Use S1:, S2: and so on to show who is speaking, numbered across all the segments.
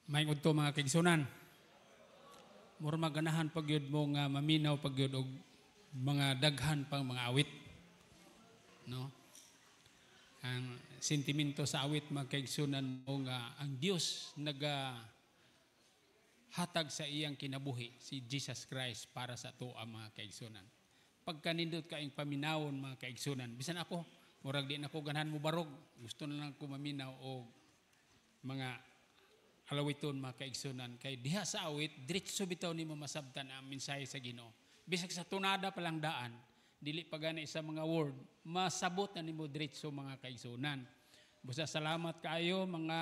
S1: May udto mga kaigsunan. Mura maganahan pagyud mo nga maminaw pagyud og mga daghan pang mga awit. No? Ang sentimento sa awit mga kaigsunan mo nga ang Dios hatag sa iyang kinabuhi si Jesus Christ para sa tuwa mga kaigsunan. Pagka nindot kaing paminawon mga kaigsunan, bisan ako, murag di na ko ganahan mo barog, gusto na lang ko maminaw og mga alawiton mga kaigsunan. Kay diha sa awit, diretso bitaw nimo masabtan ang mensahe sa Ginoo. Bisag sa tunada palang daan, dili pa gani sa mga word, masabot na nimo diretso mga kaigsunan. Busa salamat kaayo mga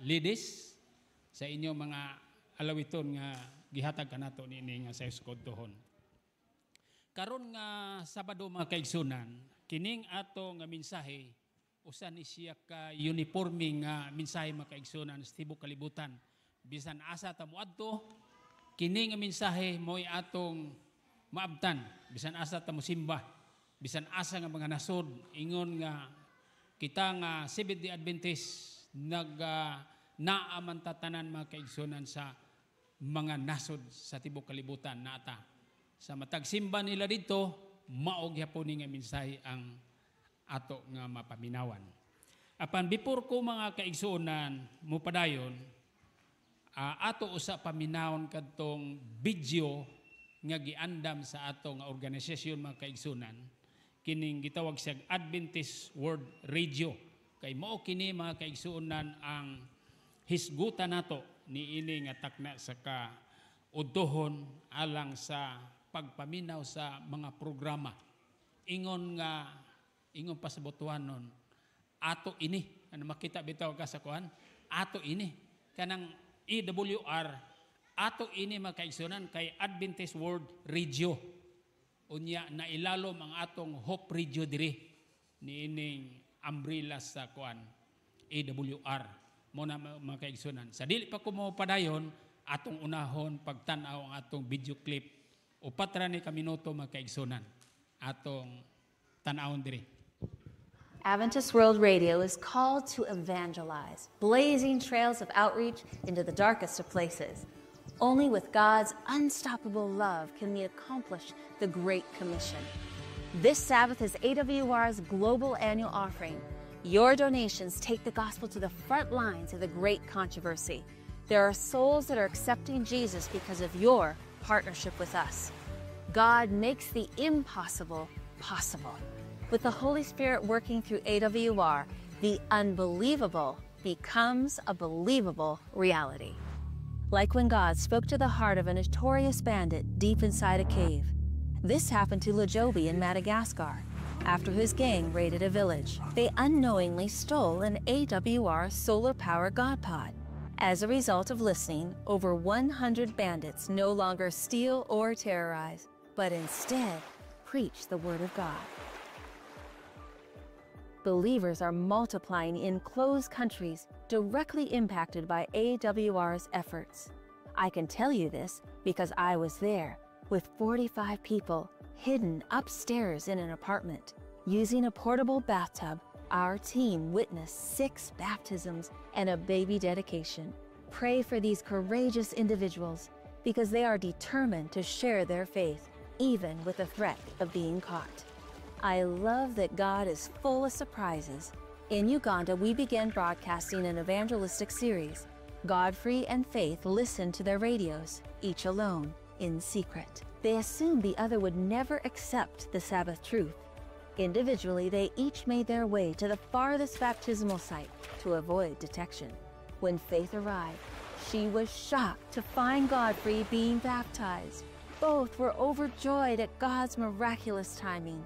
S1: ladies sa inyo mga alawiton nga gihatag kanato niini nga sa eskodtohon. Karon nga Sabado mga kaigsunan, kining ato nga mensahe usa ni siya ka uniforme nga mensahe mga kaigsunan sa tibuok kalibutan. Bisan asa ta moadto, kini nga mensahe mo'y atong maabtan. Bisan asa ta mosimba, bisan asa nga mga nasod ingon nga kita nga Seventh-day Adventist naaman tatanan mga kaigsunan sa mga nasod sa tibuok kalibutan nata. Sa matag simba nila dito, maog gyapon nga mensahe ang ato nga mapaminawan. Apan before ko mga kaigsunan mo padayon, ato usa paminawon kadtong video nga giandam sa ato nga organisasyon mga kaigsunan, kining gitawag siya Adventist World Radio. Kay mao kini mga kaigsunan ang hisgutan nato niini nga takna sa kaudtohon alang sa pagpaminaw sa mga programa. Ingon pa sa botuhanon, ato ini, ano makita bitaw ka sa kuan, ato ini, kanang EWR, ato ini mga kaigsunan kay Adventist World Radio. Unya na ilalom ang atong Hope Radio diri, niining umbrella sa kuan, EWR. Muna mga kaigsunan. Sa dili pa ko mo padayon, atong unahon pagtanaw ang atong video clip, upat ra ni ka minuto mga kaigsunan, atong tanawon diri.
S2: Adventist World Radio is called to evangelize, blazing trails of outreach into the darkest of places. Only with God's unstoppable love can we accomplish the Great Commission. This Sabbath is AWR's global annual offering. Your donations take the gospel to the front lines of the great controversy. There are souls that are accepting Jesus because of your partnership with us. God makes the impossible possible. With the Holy Spirit working through AWR, the unbelievable becomes a believable reality. Like when God spoke to the heart of a notorious bandit deep inside a cave. This happened to Lajobi in Madagascar. After his gang raided a village, they unknowingly stole an AWR solar power God pod. As a result of listening, over 100 bandits no longer steal or terrorize, but instead preach the Word of God. Believers are multiplying in closed countries directly impacted by AWR's efforts. I can tell you this because I was there with 45 people hidden upstairs in an apartment. Using a portable bathtub, our team witnessed 6 baptisms and a baby dedication. Pray for these courageous individuals because they are determined to share their faith, even with the threat of being caught. I love that God is full of surprises. In Uganda, we began broadcasting an evangelistic series. Godfrey and Faith listened to their radios, each alone, in secret. They assumed the other would never accept the Sabbath truth. Individually, they each made their way to the farthest baptismal site to avoid detection. When Faith arrived, she was shocked to find Godfrey being baptized. Both were overjoyed at God's miraculous timing.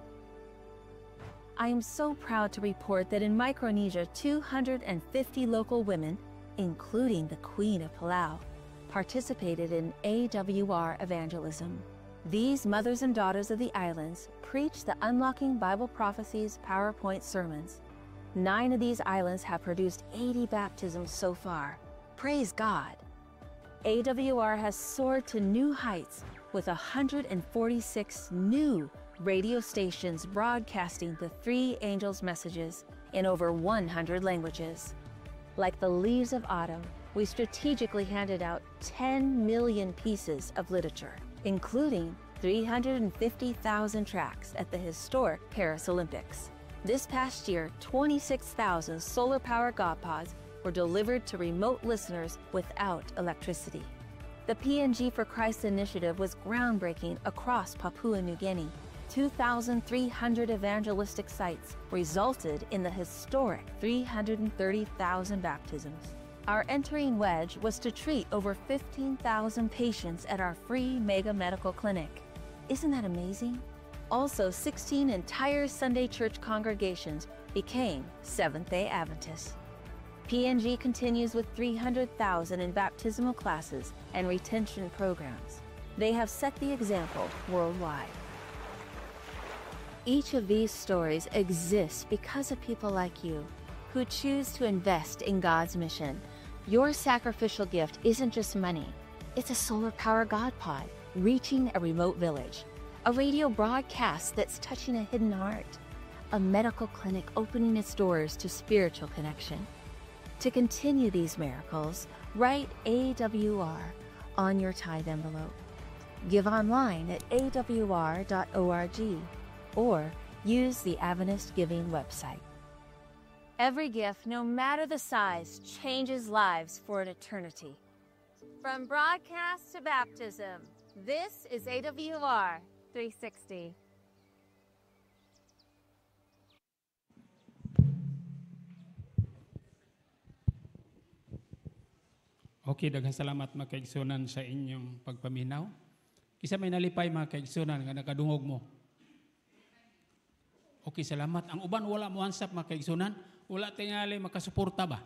S2: I am so proud to report that in Micronesia, 250 local women, including the Queen of Palau, participated in AWR evangelism. These mothers and daughters of the islands preach the Unlocking Bible Prophecies PowerPoint sermons. 9 of these islands have produced 80 baptisms so far. Praise God! AWR has soared to new heights with 146 new radio stations broadcasting the 3 angels' messages in over 100 languages. Like the leaves of autumn, we strategically handed out 10 million pieces of literature, including 350,000 tracts at the historic Paris Olympics. This past year, 26,000 solar-powered God Pods were delivered to remote listeners without electricity. The PNG for Christ initiative was groundbreaking across Papua New Guinea. 2,300 evangelistic sites resulted in the historic 330,000 baptisms. Our entering wedge was to treat over 15,000 patients at our free mega medical clinic. Isn't that amazing? Also, 16 entire Sunday church congregations became Seventh-day Adventists. PNG continues with 300,000 in baptismal classes and retention programs. They have set the example worldwide. Each of these stories exists because of people like you who choose to invest in God's mission. Your sacrificial gift isn't just money. It's a solar-powered God Pod reaching a remote village, a radio broadcast that's touching a hidden heart, a medical clinic opening its doors to spiritual connection. To continue these miracles, write AWR on your tithe envelope. Give online at awr.org or use the Adventist Giving website. Every gift, no matter the size, changes lives for an eternity. From broadcast to baptism, this is AWR 360.
S1: Okay, daghang salamat mga kaigsunan sa inyong pagpaminaw. Kisa may nalipay mga kaigsunan nga nakadungog mo. Okay, salamat. Ang uban wala mo hansap mga kaigsunan, wala tingali makasuporta ba?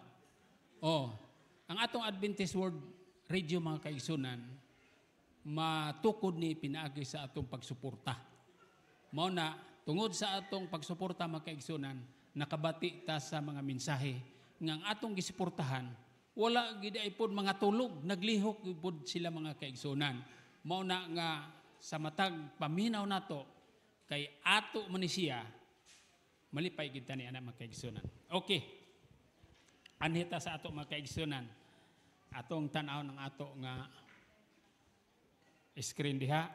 S1: Oh, ang atong Adventist World Radio mga kaigsunan, matukod ni pinaagi sa atong pagsuporta. Mao na tungod sa atong pagsuporta mga kaigsunan, nakabati ta sa mga mensahe nga ang atong gisuportahan wala gid ay pod mga tulog, naglihok pod sila mga kaigsunan. Mao na nga sa matag paminaw nato kay ato man ni siya malipay gid tani ana mga kaigsunan. Okay. Anhita sa ato mga kaigsunan. Atong tan-aw ng ato nga screen diha.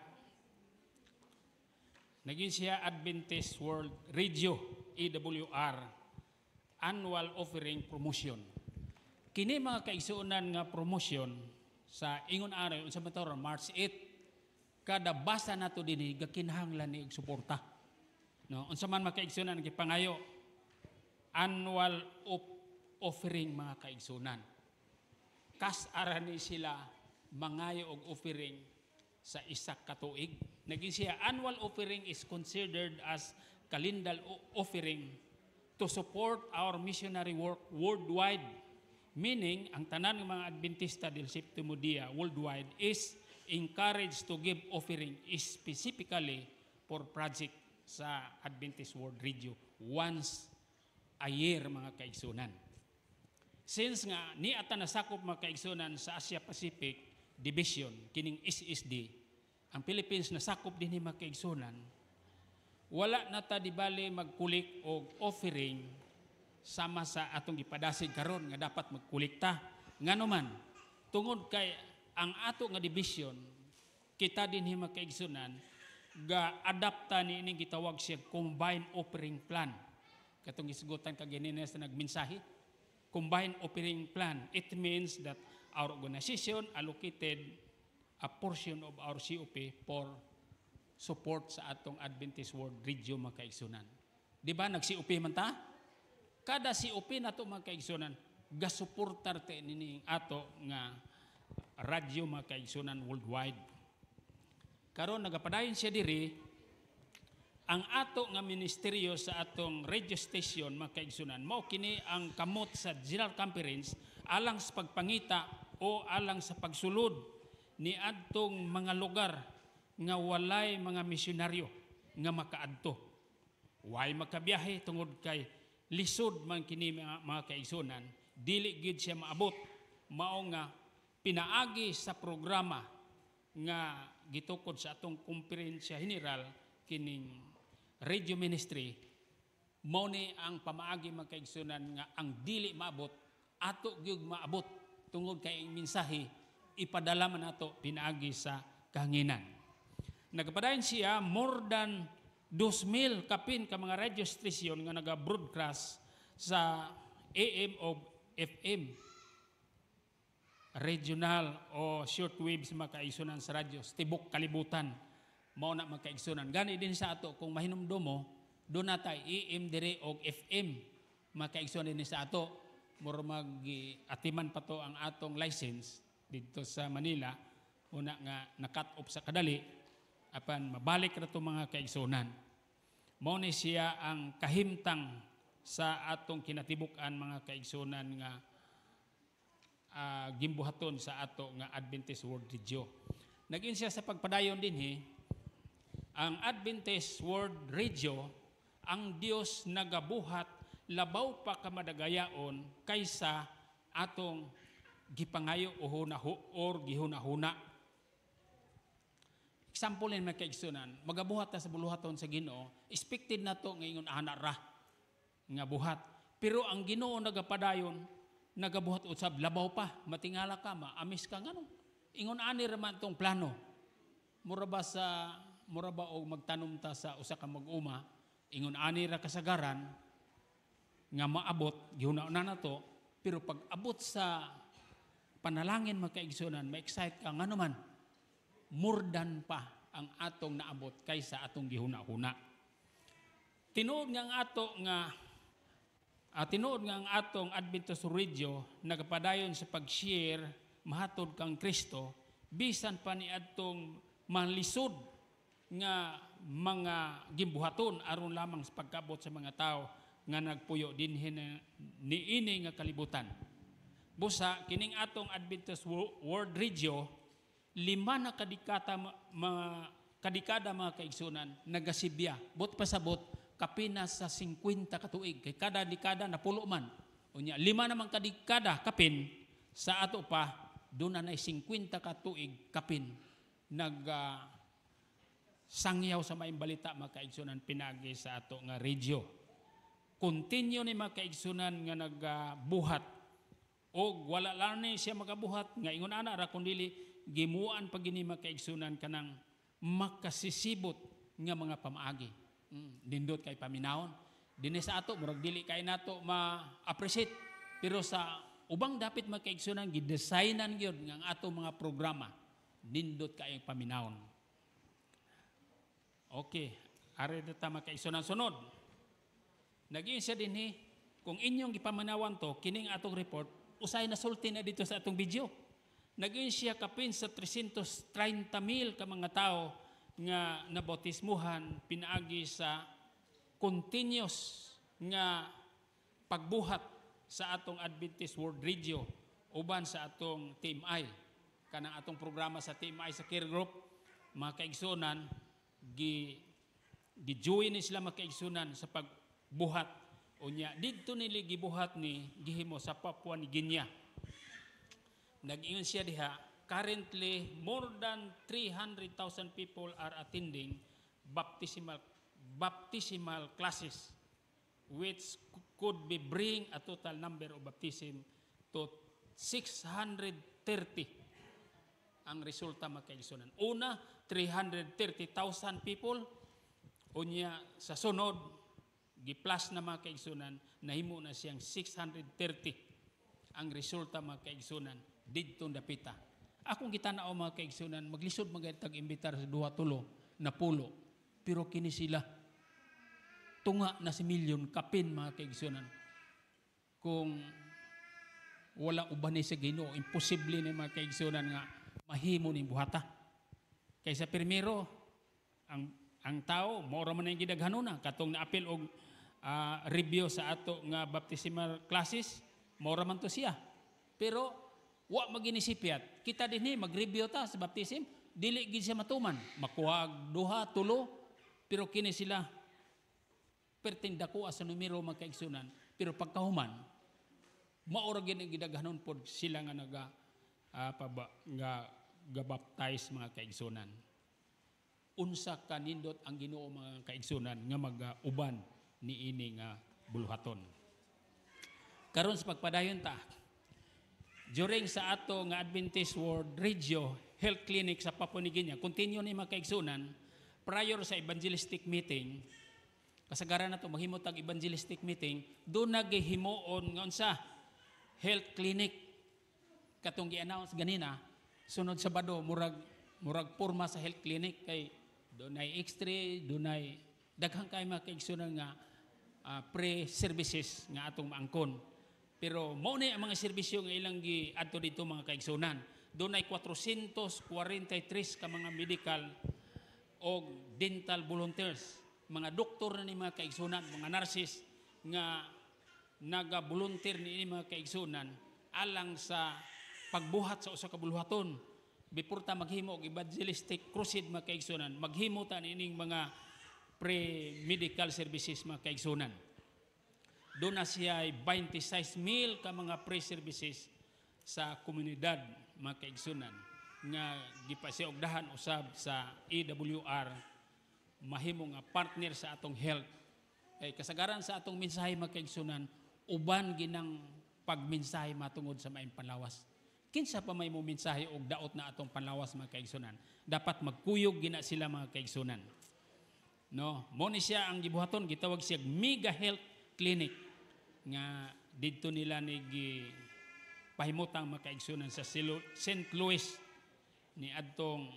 S1: Naging siya Adventist World Radio AWR Annual Offering Promotion. Kini mga kaigsunan nga promotion sa ingon araw unsa man taon March 8 kada basa nato dinhi gakinahanglan ni og suporta. No, unsa man mga kaigsunan gipangayo annual offering mga kaigsunan. Kas ara ni sila mangayo og offering sa isa ka tuig. Naging siya annual offering is considered as kalendar offering to support our missionary work worldwide. Meaning, ang tanan ng mga Adventista del Septimo Dia worldwide is encouraged to give offering specifically for project sa Adventist World Radio once a year mga kaigsunan. Since nga ni ata nasakop mga kaigsunan sa Asia Pacific Division, kining SSD, ang Philippines nasakop din ni mga kaigsunan, wala na ta di bali magkulik og offering sama sa atong gipadasig karon nga dapat magkulikta. Ngano man, tungod kay ang ato nga division, kita din mga kaigsunan, ga-adapta ni ining gitawag siya combined offering plan. Katong gisgutan kaginina sa nagmensahe, combined offering plan. It means that our organization allocated a portion of our COP for support sa atong Adventist World Radio mga kaigsunan. Di ba nag-COP man ta? Kada COP nato mga kaigsunan, gasuportar te nini ato nga radyo mga kaigsunan worldwide. Karon nagapadayon siya diri ang ato nga ministeryo sa atong radio station mga kaigsunan. Mao kini ang kamot sa General Conference alang sa pagpangita o alang sa pagsulod ni adtong mga lugar nga walay mga misyonaryo nga makaadto. Way makabiyahe tungod kay lisod man kini mga kaigsunan, dili gid siya maabot. Mao nga pinaagi sa programa nga gitukod sa atong komperensya general kining radio ministry, mao ni ang pamaagi mga kaigsunan nga ang dili maabot ato gyud maabot tungod kay mensahe ipadala man nato pinaagi sa kahanginan. Nagpadayon siya more than 2,000 kapin ka mga radio station nga naga-broadcast sa AM o FM, regional o shortwave sa makaigsunan sa radyo, tibok kalibutan, mao na makaigsunan. Gani din sa ato, kung mahinumdum mo, doon na tayo AM dire o FM, makaigsunan din sa ato, mura mag-atiman pa to ang atong license dito sa Manila, una nga na-cut off sa kadali, apan mabalik na to mga kaigsunan. Mao ni siya ang kahimtang sa atong kinatibukan mga kaigsunan nga gimbuhaton sa ato nga Adventist World Radio. Naging siya sa pagpadayon din ang Adventist World Radio, ang Dios nagabuhat labaw pa kamadagayaon kaysa atong gipangayo o hunaho or gihunahuna. Example ni mga kaigsunan, magabuhat ta sa buluhaton sa Ginoo, expected na to ngayon ana ra nga buhat. Pero ang Ginoo nagapadayon, nagabuhat usab labaw pa, matingala ka, maamis ka ngano. Ingon ani ra man tong plano. Mura ba og magtanom ta sa usa ka mag-uma, ingon ani ra kasagaran nga maabot gihuna-una na to, pero pag abot sa panalangin makaigsunan, ma-excite ka ngano man. More than pa ang atong naabot kaysa atong gihuna-huna. Tinuod nga ang atong Adventist Radio nagapadayon sa pag-share mahatod kang Kristo bisan pa ni atong manlisod nga mga gimbuhaton aron lamang sa pagkabot sa mga tao nga nagpuyo dinhi niini nga kalibutan. Busa kining atong Adventist World Radio 5 na kadikada mga kaigsunan nagasibya bot pasabot kapina sa 50 katuig kay kada dekada na pulo man unya 5 namang kadikada kapin sa ato pa doon na 50 katuig kapin sangyaw sa maayong balita mga kaigsunan pinagi sa ato nga radio. Continue ni mga kaigsunan nga nagbuhat o wala lang ni siya magabuhat nga ingon ana ra kundili gimuan pag gini mga kaigsunan kanang makasisibot nga mga pamaagi. Nindot kay paminawon. Dinhi sa ato murag dili kay nato ma-appreciate pero sa ubang dapit mga kaigsunan gidesignan gyud nga ang ato mga programa nindot kay paminawon. Okay, ari data mga kaigsunan sunod. Nag-iin siya dinhi kung inyong gipamanawan to kining atong report usay na sulti na dito sa atong video. Naging siya kapin sa 330,000 ka mga tao nga nabautismuhan pinaagi sa continuous nga pagbuhat sa atong Adventist World Radio uban sa atong Team I. Kanang atong programa sa Team I sa care group, mga kaigsunan, gi-join ni sila mga kaigsunan sa pagbuhat. Unya, dito nili gibuhat ni gihimo sa Papua New Guinea. Nag-ingon siya diha, currently more than 300,000 people are attending baptismal classes which could be bring a total number of baptism to 630 ang resulta makaigsunan. Una, 330,000 people, unya sa sunod, gi-plus na mga kaigsunan, nahimo na siyang 630 ang resulta mga kaigsunan didto dapita. Akong gitanao mga kaigsunan, maglisod magaytag imbitar sa 2-3 na pulo. Pero kini sila tunga na si milyon kapin mga kaigsunan. Kung wala uban ni sa Ginoo, imposible ni mga kaigsunan nga mahimo ni buhata. Kaysa primero, ang tao, maura man ang gidaghanuna, katong naapil og review sa ato nga baptismal classes, maura man to siya. Pero wa maginisipyat. Kita dinhi mag-review ta sa baptism, dili gid siya matuman. Makuha 2, 3, pero kini sila pertindako sa numero mga kaigsunan. Pero pagkahuman, maura gid ang gidaghanon pod sila nga gabaptize mga kaigsunan. Unsa kanindot ang Ginoo mga kaigsunan nga mag-uban niini nga buluhaton. Karon sa pagpadayon ta, during sa ato nga Adventist World Radio Health Clinic sa Papua New Guinea, continue ni mga kaigsunan, prior sa evangelistic meeting, kasagaran na ito, maghimotag evangelistic meeting, doon naghihimuon nga unsa health clinic, katong gi-announce ganina, sunod Sabado, murag porma sa health clinic, kay doon ay x-ray, doon ay daghang kay mga kaigsunan nga pre-services nga atong maangkon. Pero mao ni ang mga serbisyo nga ilang giadto dito mga kaigsunan. Doon ay 443 ka mga medical o dental volunteers, mga doktor na ni mga kaigsunan, mga nurses nga naga-volunteer ni mga kaigsunan alang sa pagbuhat sa usa ka buluhaton. Before ta maghimo og evangelistic crusade mga kaigsunan, maghimo ta nining mga pre-medical services mga kaigsunan. Doon na siya ay 26,000 ka mga pre-services sa komunidad mga kaigsunan nga gipasiogdahan usab sa AWR, mahimo nga partner sa atong health. Kay kasagaran sa atong mensahe mga kaigsunan, uban ginang pagmensahe matungod sa maayong panlawas. Kinsa pa may mo mensahe og daot na atong panlawas mga kaigsunan, dapat magkuyog gina sila mga kaigsunan. No, mo ni siya ang gibuhaton, gitawag siya Mega Health Clinic nga didto nila ni pahimutang mga kaigsunan sa St. Louis ni adtong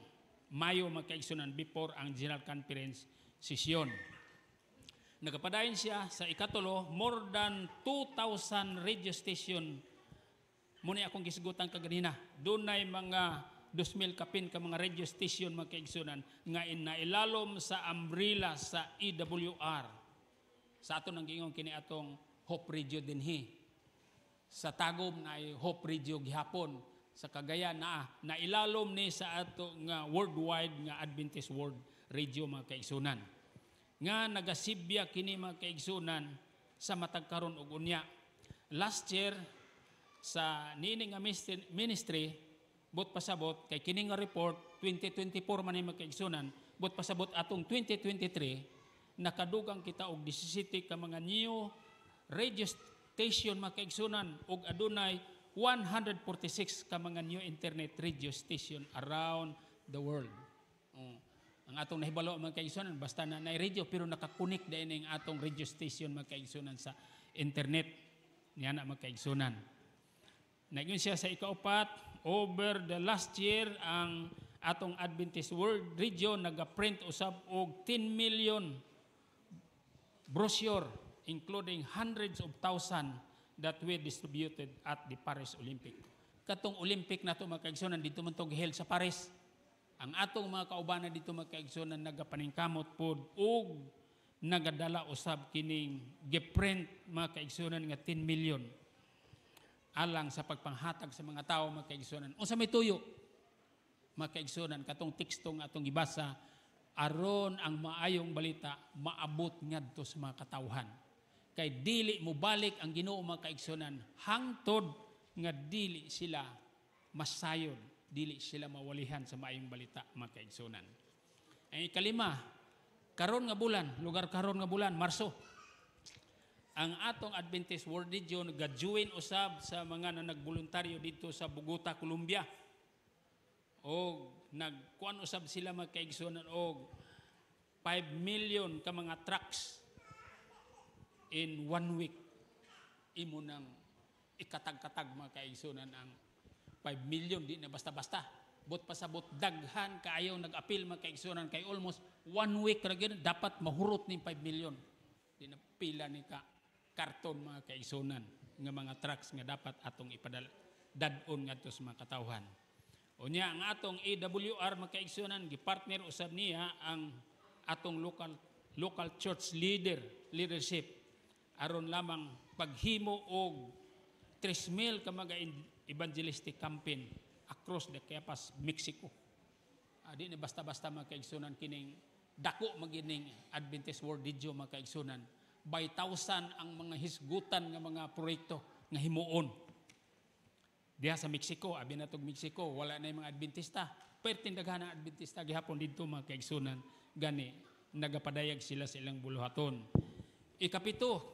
S1: Mayo mga kaigsunan before ang General Conference session. Nagapadayon siya sa ikatulo, more than 2,000 radio station. Muna akong gisgutan kaganina. Doon ay mga 2,000 kapin ka mga radio station mga kaigsunan nga inailalom sa umbrella sa EWR. Sa ato nang gingon kini atong Hope Radio dinhi. Sa Tagum na ay Hope Radio gihapon. Sa Cagayan na nailalom ni sa ato nga worldwide nga Adventist World Radio mga kaigsunan. Nga nagasibya kini mga kaigsunan sa matag karon og unya. Last year sa nining nga ministry bot pasabot kay kini nga report 2024 man ni mga kaigsunan, bot pasabot atong 2023 nakadugang kita og 17 ka mga new radio station mga kaigsunan ug adunay 146 ka mga new internet radio station around the world. Ang atong nahibalo mga kaigsunan basta na radio pero nakakunik din ang atong radio station mga kaigsunan sa internet. Niya na mga kaigsunan. Nagyon siya sa ikaupat, over the last year ang atong Adventist World Radio nagaprint usab og 10 million brochure including hundreds of thousands that we distributed at the Paris Olympic. Katong Olympic na ito mga kaigsunan, dito man ito giheld sa Paris. Ang atong mga kaubanan dito mga kaigsunan nagapaningkamot po o nagadala usab kining giprint mga kaigsunan nga 10 million alang sa pagpanghatag sa mga tao mga kaigsunan. Unsa may tuyo mga kaigsunan, katong teksto nga atong gibasa, aron ang maayong balita maabot ngadto sa mga katawhan. Kay dili mo balik ang Ginoo mga kaigsunan hangtod nga dili sila masayon, dili sila mawalihan sa maayong balita mga kaigsunan. Ang ikalima, karon nga bulan, lugar karon nga bulan, Marso, ang atong Adventist World Radio nag-join usab sa mga nagboluntaryo dito sa Bogota, Colombia. O nagkuan usab sila mga kaigsunan og 5 million ka mga trucks in 1 week. Imo nang ikatag-katag mga kaigsunan ang 5 million, di na basta-basta. Bot pasabot daghan kaayaw nag-apil mga kaigsunan kay almost 1 week ra gyud dapat mahurot ni 5 million. Di na pila ni ka karton mga kaigsunan nga mga trucks nga dapat atong ipadala dadon ngadto sa mga katawhan. Unya ang atong AWR mga kaigsunan gipartner usab niya ang atong local church leadership aron lamang paghimo og 3,000 ka mga evangelistic campaign across the Chiapas, Mexico. Di na basta-basta mga kaigsunan kining dako magining Adventist World Radio mga kaigsunan. By 1,000 ang mga hisgutan nga mga proyekto nga himuon. Diha sa Mexico, abi natog Mexico, wala na yung mga Adventista. Pero tindaghan ang Adventista gihapon dito mga kaigsunan, gani nagapadayag sila sa ilang buluhaton. Ikapito,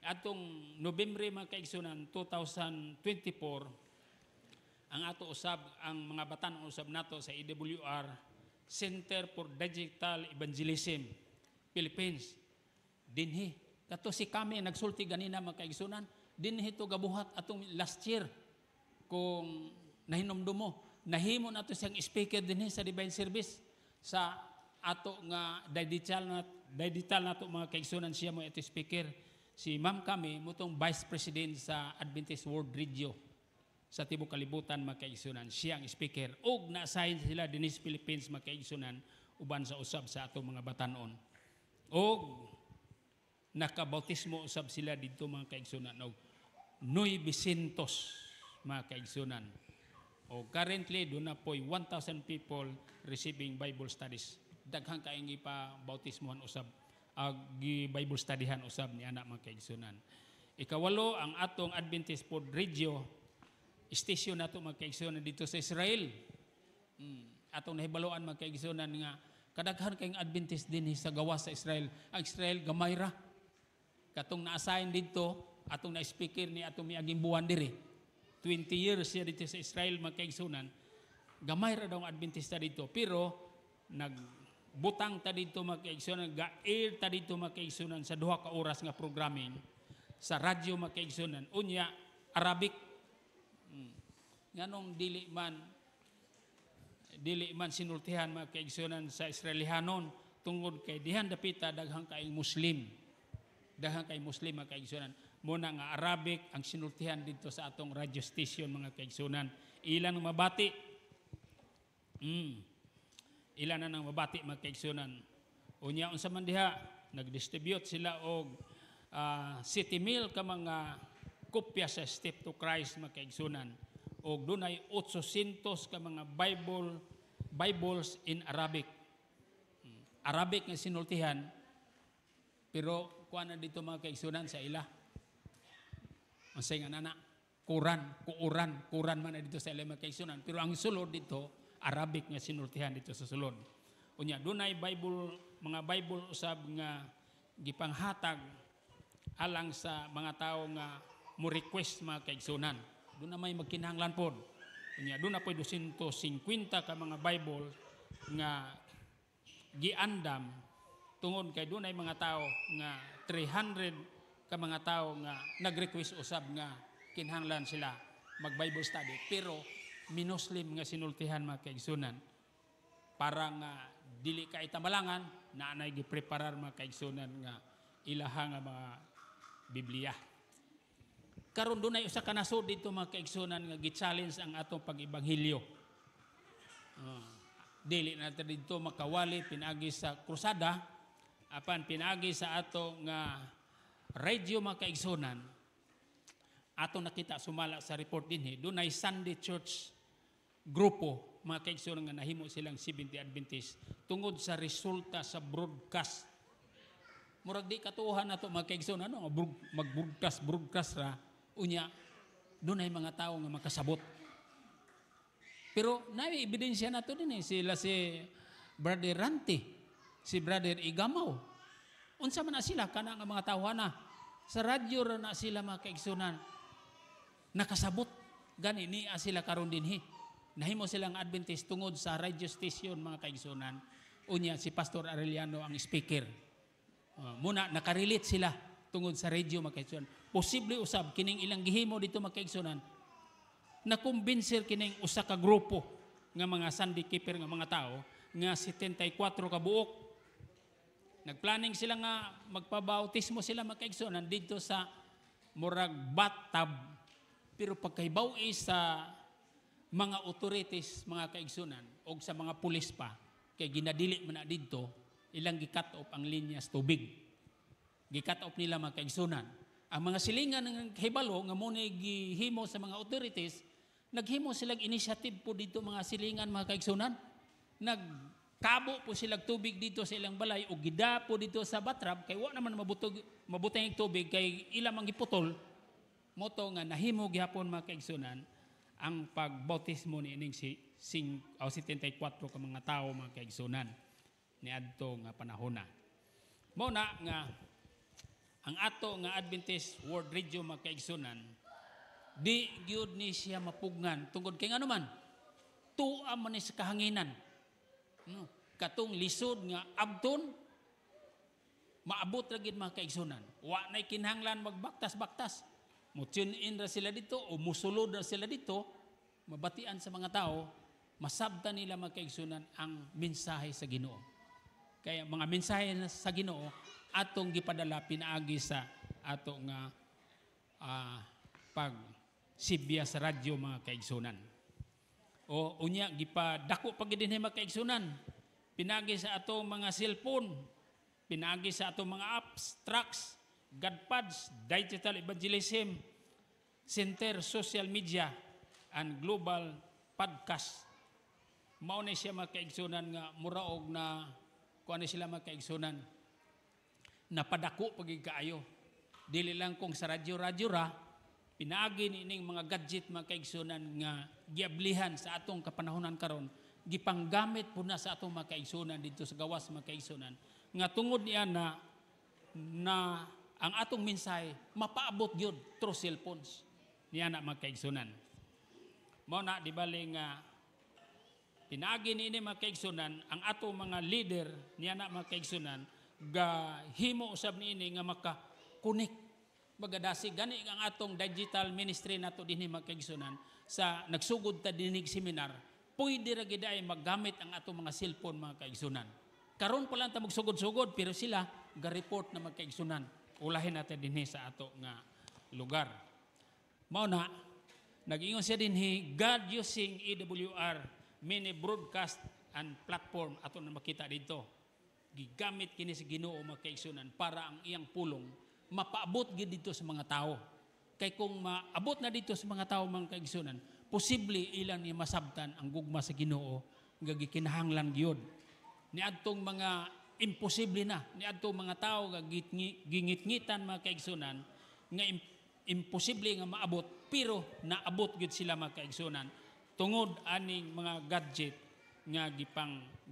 S1: atong Nobyembre mga kaigsunan 2024, ang ato usab ang mga batan usab nato sa AWR Center for Digital Evangelism Philippines dinhi kato si kami nagsulti ganina mga kaigsunan dinhi to gabuhat atong last year kung nahinomdom mo nahimo nato siyang speaker dinhi sa divine service sa ato nga digital nato mga kaigsunan siya mo ito speaker si Ma'am kami mutong Vice President sa Adventist World Radio sa tibok kalibutan mga kaigsunan siya ang speaker og na-assign sila dinhi sa Philippines mga kaigsunan uban sa usab sa ato mga batanon og nakabautismo usab sila dito mga kaigsunan og 900 mga kaigsunan o currently doon na po'y 1,000 people receiving Bible studies daghang kaingi pa bautismohan usab Bible studyhan usab ni anak mga kaigsunan ikawalo ang atong Adventist World Radio station nato mga kaigsunan dito sa Israel atong nahibaloan mga kaigsunan nga kadaghan kayong Adventist din sa gawas sa Israel ang Israel gamay ra katong na-assign dito atong na-speaker ni atong miaging buwan diri 20 years siya dito sa Israel mga kaigsunan gamay ra daw ang Adventista dito pero nagbutang ta dito mga kaigsunan ga-air ta dito mga kaigsunan sa 2 ka oras nga programming sa radyo mga kaigsunan unya Arabic nganong dili man sinultihan mga kaigsunan sa Israelihanon tungod kay dihan dapita daghang kay Muslim mga kaigsunan muna nga Arabic ang sinultihan dito sa atong radio station mga kaigsunan ilan ang mabati ilan na nang mabati mga kaigsunan unya unsa man diha nagdistribute sila og 7,000 ka mga kopya sa Step to Christ mga kaigsunan og dunay 800 ka mga Bibles in Arabic. Arabic nga sinultihan pero kuan na dito mga kaigsunan sa ila. Unsay nga nana Quran man na dito sa ila mga kaigsunan pero ang sulod dito Arabic nga sinultihan dito sa sulod. Unya dunay mga Bible usab nga gipanghatag alang sa mga tawo nga mo request mga kaigsunan. Doon na may magkinahanglan pod. Unya doon na po 250 ka mga Bible nga giandam tungod kay doon ay mga tao nga 300 ka mga tao nga nag-request usab nga kinahanglan sila mag-Bible study pero minuslim nga sinultihan mga kaigsunan para nga dili ka itamalangan na anay gipreparar mga kaigsunan nga ilaha nga mga Biblia. Karon dunay usa ka nasod dito mga kaigsunan nga gi-challenge ang atong pag-ebanghelyo. Dili na dito makawali pinagi sa krusada apan pinagi sa ato nga radio mga kaigsunan. Ato nakita sumala sa report dinhi dunay Sunday Church grupo mga kaigsunan nga nahimo silang Seventh-day Adventist tungod sa resulta sa broadcast. Murag di katuohan nato mga kaigsunan mag-broadcast ra unya dunay mga tawo nga makasabot. Pero naay ebidensya nato dinhi sila si Brother Ranti, si Brother Igamaw. Unsa man na sila kana nga mga tawhana sa radyo ra na sila mga kaigsunan nakasabot gani ni sila karon dinhi. Nahimo silang Adventist tungod sa radio station mga kaigsunan. Unya si Pastor Arellano ang speaker. Muna nakarelate sila tungod sa radio mga kaigsunan. Posible usab kining ilang gihimo dito mga kaigsunan na kumbinser kining usa ka grupo nga mga Sunday keeper nga mga tao nga 74 ka buok. Nagplanning sila nga magpabautismo sila mga kaigsunan dito sa murag bathtub pero pagkaibaw sa mga authorities mga kaigsunan o sa mga pulis pa kay ginadili man na dito ilang gi-cut off ang linya sa tubig. Gi-cut off nila mga kaigsunan. Ang mga silingan ng hibalo nga muna gihimo sa mga authorities, naghimo silang initiative po dito mga silingan mga kaigsunan. Nagkabo po silang tubig dito sa ilang balay o gida po dito sa batrab kay wa naman mabutang tubig kay ilang ang giputol. Moto nga nahimo gihapon mga kaigsunan ang pagbautismo ni ining 74 ka mga tao mga kaigsunan ni adto nga panahon na. Mao na nga ang ato nga Adventist World Radio mga kaigsunan Di gyud ni siya mapugnan tungod kay ngano man tuwa man ni sa kahanginan. No, katong lisod nga abton maabot ra gid mga kaigsunan. Wa nay kinahanglan magbaktas-baktas. Mo tune in ra sila dito o musulod ra sila dito, mabatian sa mga tao, masabtan nila mga kaigsunan ang mensahe sa Ginoo. Kaya mga mensahe sa Ginoo atong gipadala pinaagi sa ato nga pag sibya sa radyo mga kaigsunan. O unya gipadako pag dinhi mga kaigsunan. Pinagi sa ato mga cellphone, pinagi sa ato mga apps, tracks, Godpads, digital evangelism center, social media, and global podcast. Mao na siya mga kaigsunan nga muraog na kuan sila mga kaigsunan napadako pagig kaayo. Dili lang kung sa radyo ra pinaagi nining mga gadget mga kaigsunan nga giablihan sa atong kapanahonan karon, gipanggamit po na sa atong mga kaigsunan dito sa gawas mga kaigsunan nga tungod niya na ang atong mensahe mapaabot gyud through cellphones niya na mga kaigsunan. Mao na di bali nga pinaagi niini mga kaigsunan ang atong mga leader niya na mga kaigsunan gahimo usab niini nga maka-connect magadasi gani ang atong digital ministry nato dinhi mga kaigsunan sa nagsugod ta dinig seminar pwede ra gid ay maggamit ang atong mga cellphone mga kaigsunan. Karon pa lang ta magsugod-sugod pero sila ga-report na mga kaigsunan. Ulahin natin dinhi sa ato nga lugar. Mao na nag-ingon siya dinhi God using AWR many broadcast and platform ato na makita dito. Gigamit kini sa Ginoo mga kaigsunan para ang iyang pulong mapaabot gid dito sa mga tao. Kay kung maabot na dito sa mga tao mga kaigsunan, posible ilang ni masabtan ang gugma sa Ginoo nga gikinahanglan gyud. Niadtong mga imposible na niadtong mga tao nga gingit-ngitan mga kaigsunan nga imposible nga maabot pero naabot gyud sila mga kaigsunan tungod aning mga gadget nga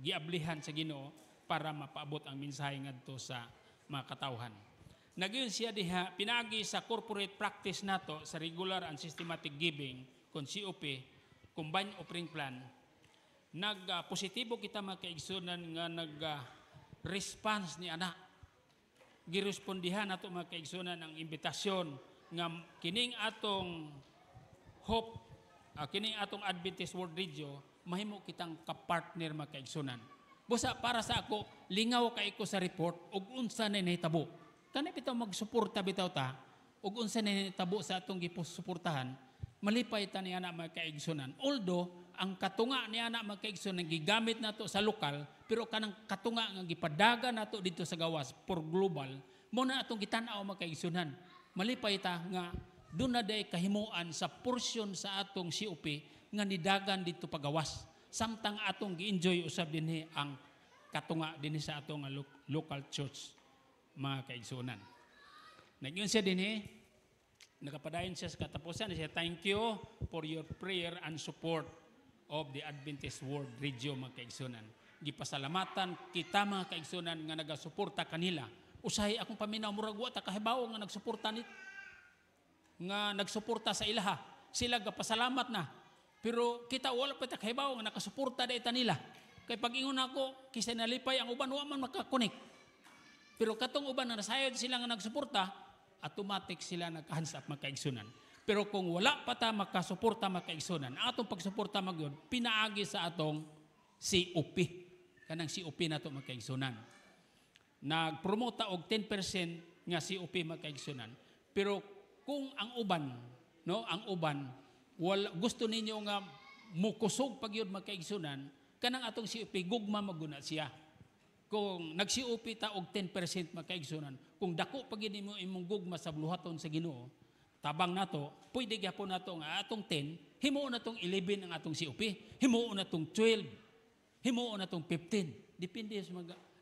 S1: giablihan sa Ginoo para mapaabot ang mensahe ngadto sa mga katawhan. Nagyon siya diha pinagi sa corporate practice nato sa regular and systematic giving kon COP, combined offering plan. Positibo kita mga kaigsunan nga response ni ana. Girespondihan nato mga kaigsunan ang imbitasyon nga kining atong hope, kining atong Adventist World Radio mahimo kitang kapartner mga kaigsunan. Busa para sa ako lingaw kay ko sa report ug unsa na nahitabo. Kana bitaw magsuporta bitaw ta ug unsa na nahitabo sa atong gipusuportahan, malipay ta ni ana mga kaigsunan. Although ang katunga ni ana mga kaigsunan gigamit nato sa lokal, pero kanang katunga nga gipadagan nato dito sa gawas for global, mo na atong gitan-aw mga kaigsunan. Malipay ta nga doon na day kahimuan sa portion sa atong COP nga nidagan dito pagawas. Samtang atong gi-enjoy usab dinhi ang katunga dinhi sa atong local church mga kaigsunan. Nagyon siya dinhi, nakapadayon siya sa katapusan siya, thank you for your prayer and support of the Adventist World Radio mga kaigsunan. Gipasalamatan kita mga kaigsunan nga nagasuporta kanila. Usahay akong paminaw murag wa ta kahibaw nga nagsuporta nit nga nagsuporta sa ilaha. Sila gapasalamat na. Pero kita wala pa ta kahibaw nga nakasuporta dayta nila. Kay pag-ingon ako kisa nalipay ang uban wa man makakonek. Pero katong uban na nasayod sila nga nagsuporta, automatic sila nag-hands up mga kaigsunan. Pero kung wala pa ta makasuporta mga kaigsunan, ang atong pagsuporta magyud pinaagi sa atong COP. Kanang COP nato mga kaigsunan. Nagpromote og 10% nga COP mga kaigsunan. Pero kung ang uban, no, ang uban wala gusto ninyo nga mukusog pagyud mga kaigsunan, kanang atong COP gugma maguna siya. Kung nag-COP ta og 10% mga kaigsunan, kung dako pagid nimo imong gugma sa buluhaton sa Ginoo, tabang nato, pwede gyapon nato nga atong 10, himuon natong 11 ang atong COP, himuon natong 12, himuon natong 15.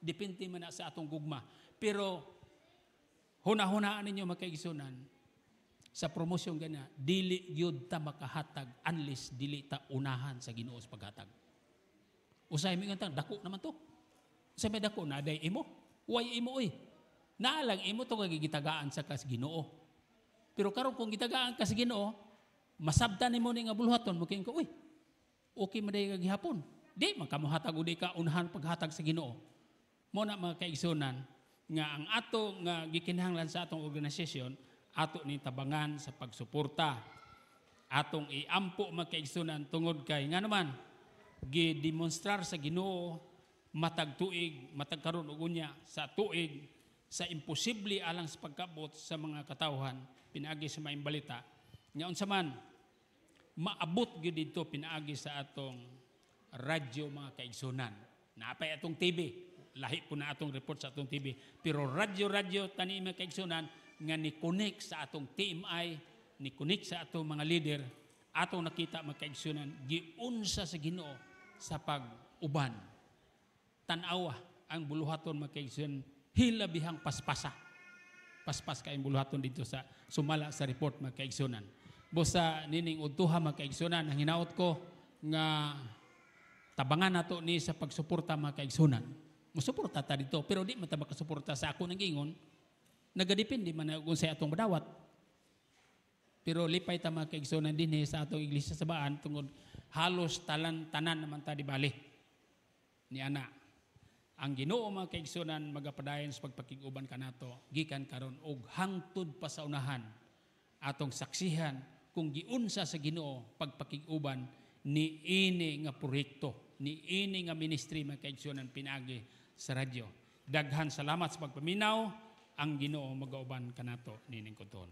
S1: Depende man na sa atong gugma. Pero hunahunaan ninyo mga kaigsunan, sa promosyon gana, dili gyud ta makahatag unless dili ta unahan sa Ginoo sa paghatag. Usay mi ngantang dako naman to. Sa may dako na day imo. Way imo oy. Naalang imo to gigitagaan sa kas Ginoo. Pero karon kung gitagaan ka sa Ginoo, masabtan nimo ni nga buluhaton mo king ko, uy, okay maday ka gihapon. Di makamuhatag udi ka unahan paghatag sa Ginoo. Mo na mga kaigsunan nga ang ato nga gikinahanglan sa atong organisasyon ato ni tabangan sa pagsuporta. Atong iampo mga kaigsunan tungod kay nga naman gidemonstrar sa Ginoo matag tuig, matag karon ug unya sa tuig sa imposible alang sa pagkabot sa mga katawhan pinaagi sa maayong balita. Nga unsa man maabot gyud didto pinaagi sa atong radyo mga kaigsunan. Napay atong TV, lahi po na atong report sa atong TV. Pero radyo tani mga kaigsunan nga ni-connect sa atong TMI, ni-connect sa atong mga leader, atong nakita mga kaigsunan, giunsa sa Ginoo sa pag-uban. Tanawa ang buluhaton mga kaigsunan, hilabihang paspasa. Paspas kayong buluhaton dito sa sumala sa report mga kaigsunan. Bosa nining udtuha mga kaigsunan, ang hinaot ko nga tabangan nato ni sa pagsuporta mga kaigsunan. Musuporta ta dito, pero di man ta makasuporta sa ako nang ingon. Nagadepende man kung sa atong madawat. Pero lipay ta mga kaigsunan dinhi sa atong iglesia sa Baan tungod halos tanan naman ta di bali. Ni ana. Ang Ginoo mga kaigsunan magapadayon sa pagpakig-uban kanato gikan karon og hangtod pa sa unahan atong saksihan kung giunsa sa Ginoo pagpakig-uban ni ini nga proyekto, ni ini nga ministry mga kaigsunan pinaagi sa radyo. Daghan salamat sa pagpaminaw, ang Ginoo magauban kanato nining kuton.